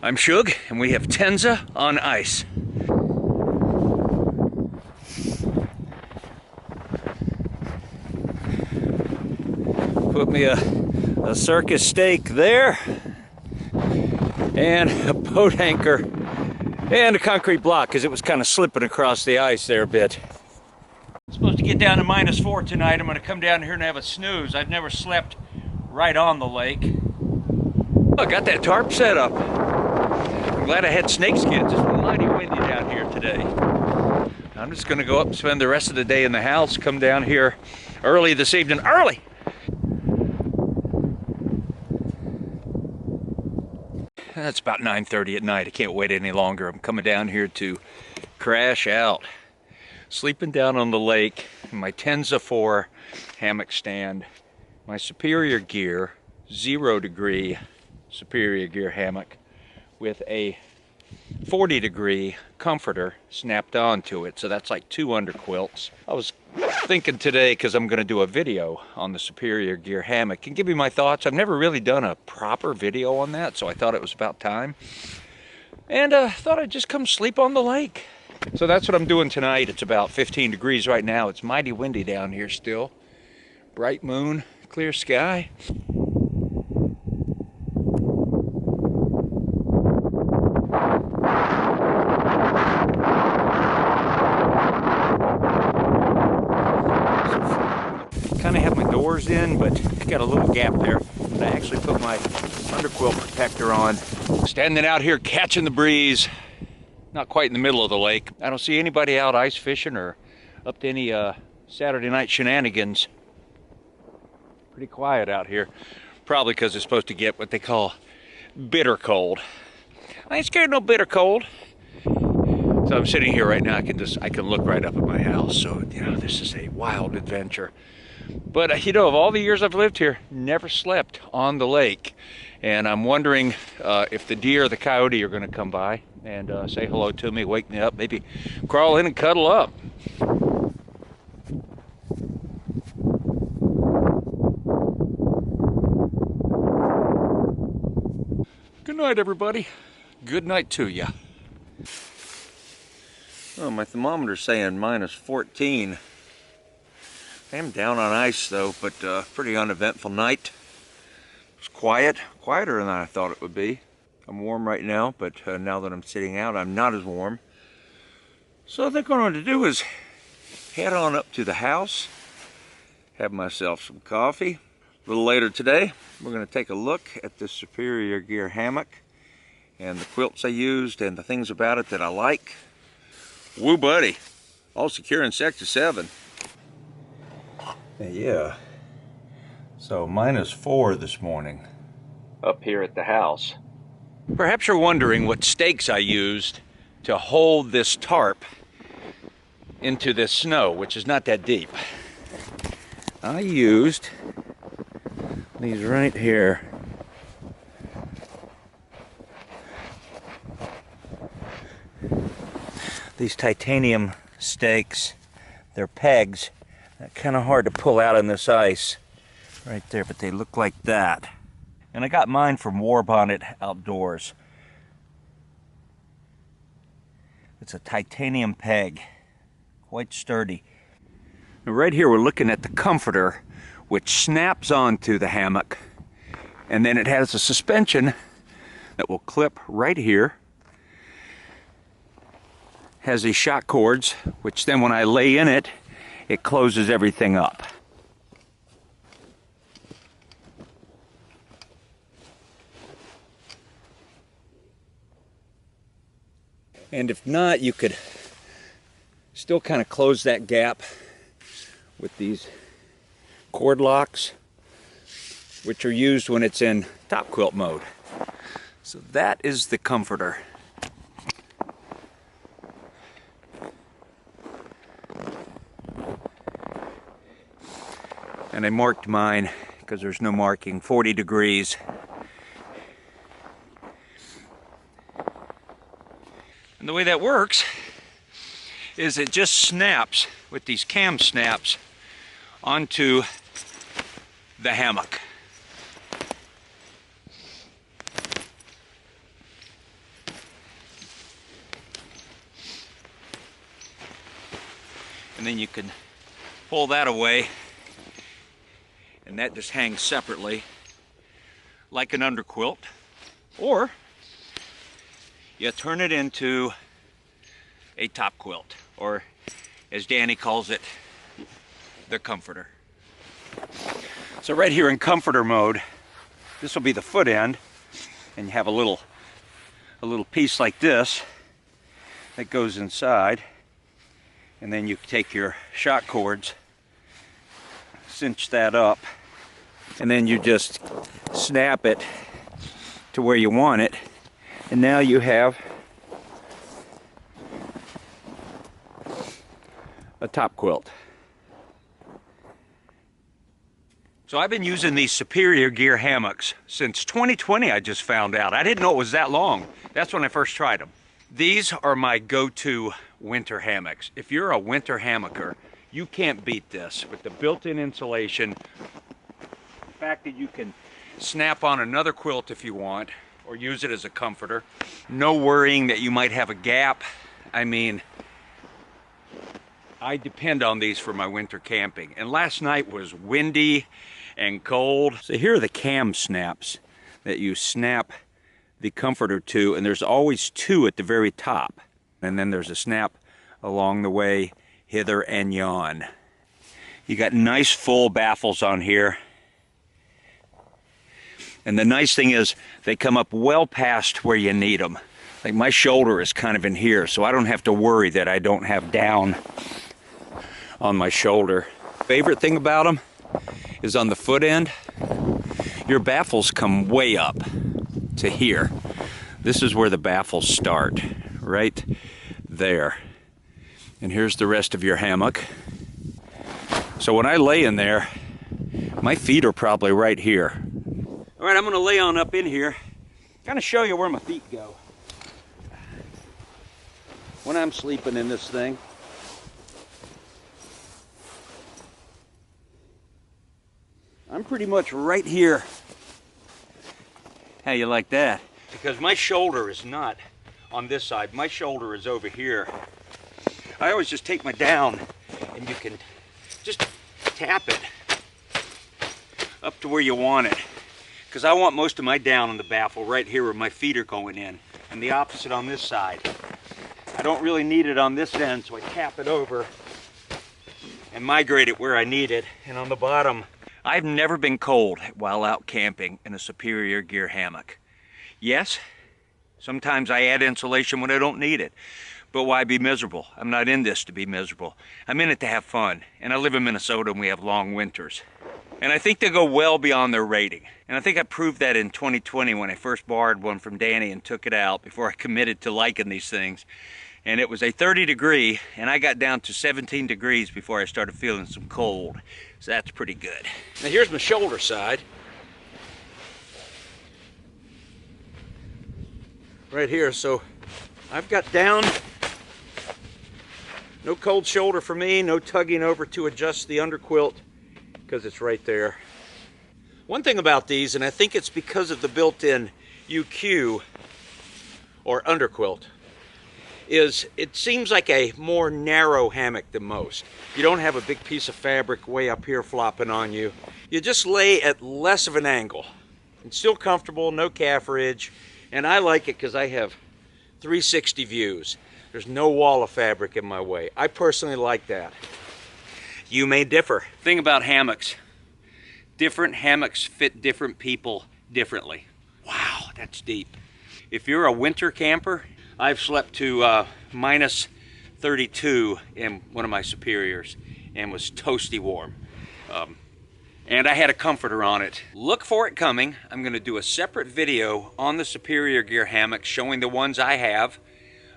I'm Shug, and we have Tensa on ice. Put me a circus stake there, and a boat anchor, and a concrete block, because it was kind of slipping across the ice there a bit. I'm supposed to get down to -4 tonight. I'm going to come down here and have a snooze. I've never slept right on the lake. Oh, I got that tarp set up. I'm glad I had snake skins. It's mighty windy down here today. I'm just going to go up and spend the rest of the day in the house. Come down here early this evening. Early! It's about 9:30 at night. I can't wait any longer. I'm coming down here to crash out. Sleeping down on the lake in my Tensa4 hammock stand. My Superior Gear, 0-degree Superior Gear hammock with a 40-degree comforter snapped onto it. So that's like 2 underquilts. I was thinking today, because I'm going to do a video on the Superior Gear hammock and give you my thoughts. I've never really done a proper video on that, so I thought it was about time. And thought I'd just come sleep on the lake. So that's what I'm doing tonight. It's about 15 degrees right now. It's mighty windy down here still. Bright moon, clear sky. Kind of have my doors in, but I got a little gap there. But I actually put my underquilt protector on. Standing out here catching the breeze. Not quite in the middle of the lake. I don't see anybody out ice fishing or up to any Saturday night shenanigans. Pretty quiet out here. Probably because it's supposed to get what they call bitter cold. I ain't scared of no bitter cold. So I'm sitting here right now. I can look right up at my house. So, you know, this is a wild adventure. But, you know, of all the years I've lived here, never slept on the lake. And I'm wondering if the deer or the coyote are going to come by and say hello to me, wake me up, maybe crawl in and cuddle up. Good night, everybody. Good night to ya. Oh, my thermometer's saying -14. I am down on ice though, but pretty uneventful night. It's quiet, quieter than I thought it would be. I'm warm right now, but now that I'm sitting out, I'm not as warm. So I think what I'm going to do is head on up to the house, have myself some coffee. A little later today, we're going to take a look at this Superior Gear hammock and the quilts I used and the things about it that I like. Woo buddy, all secure in Sector 7. Yeah, so -4 this morning up here at the house. Perhaps you're wondering what stakes I used to hold this tarp into this snow, which is not that deep. I used these right here. These titanium stakes, they're pegs. Kind of hard to pull out on this ice right there, but they look like that. And I got mine from War Bonnet Outdoors. It's a titanium peg, quite sturdy. Now right here we're looking at the comforter, which snaps onto the hammock, and then it has a suspension that will clip right here. Has these shock cords, which then when I lay in it, it closes everything up. And if not, you could still kind of close that gap with these cord locks, which are used when it's in top quilt mode. So that is the comforter. And I marked mine because there's no marking, 40 degrees. And the way that works is it just snaps with these cam snaps onto the hammock. And then you can pull that away, and that just hangs separately like an underquilt. Or you turn it into a top quilt, or as Danny calls it, the comforter. So right here in comforter mode, this will be the foot end, and you have a little piece like this that goes inside, and then you take your shock cords, cinch that up, and then you just snap it to where you want it, and now you have a top quilt. So I've been using these Superior Gear hammocks since 2020. I just found out. I didn't know it was that long. That's when I first tried them. These are my go-to winter hammocks. If you're a winter hammocker, you can't beat this with the built-in insulation. The fact that you can snap on another quilt if you want, or use it as a comforter. No worrying that you might have a gap. I mean, I depend on these for my winter camping. And last night was windy and cold. So here are the cam snaps that you snap the comforter to, and there's always two at the very top. And then there's a snap along the way hither and yon. You got nice full baffles on here. And the nice thing is they come up well past where you need them. Like my shoulder is kind of in here, so I don't have to worry that I don't have down on my shoulder. Favorite thing about them is on the foot end, your baffles come way up to here. This is where the baffles start, right there. And here's the rest of your hammock. So when I lay in there, my feet are probably right here. All right, I'm gonna lay on up in here, kind of show you where my feet go when I'm sleeping in this thing. I'm pretty much right here. How you like that? Because my shoulder is not on this side. My shoulder is over here. I always just take my down, and you can just tap it up to where you want it. Because I want most of my down on the baffle right here where my feet are going in, and the opposite on this side. I don't really need it on this end, so I tap it over and migrate it where I need it. And on the bottom, I've never been cold while out camping in a Superior Gear hammock. Yes, sometimes I add insulation when I don't need it, but why be miserable? I'm not in this to be miserable. I'm in it to have fun, and I live in Minnesota and we have long winters. And I think they go well beyond their rating. And I think I proved that in 2020 when I first borrowed one from Danny and took it out before I committed to liking these things. And it was a 30 degree, and I got down to 17 degrees before I started feeling some cold. So that's pretty good. Now here's my shoulder side. Right here, so I've got down. No cold shoulder for me, no tugging over to adjust the underquilt, because it's right there. One thing about these, and I think it's because of the built-in UQ or underquilt, is it seems like a more narrow hammock than most. You don't have a big piece of fabric way up here flopping on you. You just lay at less of an angle. It's still comfortable, no calf ridge, and I like it because I have 360 views. There's no wall of fabric in my way. I personally like that. You may differ. Thing about hammocks, different hammocks fit different people differently. Wow, that's deep. If you're a winter camper, I've slept to minus 32 in one of my Superiors and was toasty warm. And I had a comforter on it. Look for it coming. I'm going to do a separate video on the Superior Gear hammock showing the ones I have.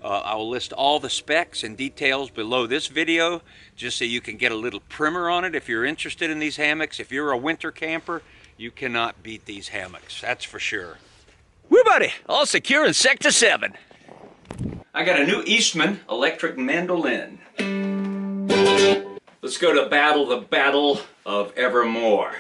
I will list all the specs and details below this video just so you can get a little primer on it if you're interested in these hammocks. If you're a winter camper, you cannot beat these hammocks, that's for sure. Woo buddy, all secure in Sector 7. I got a new Eastman electric mandolin. Let's go to battle the battle of Evermore.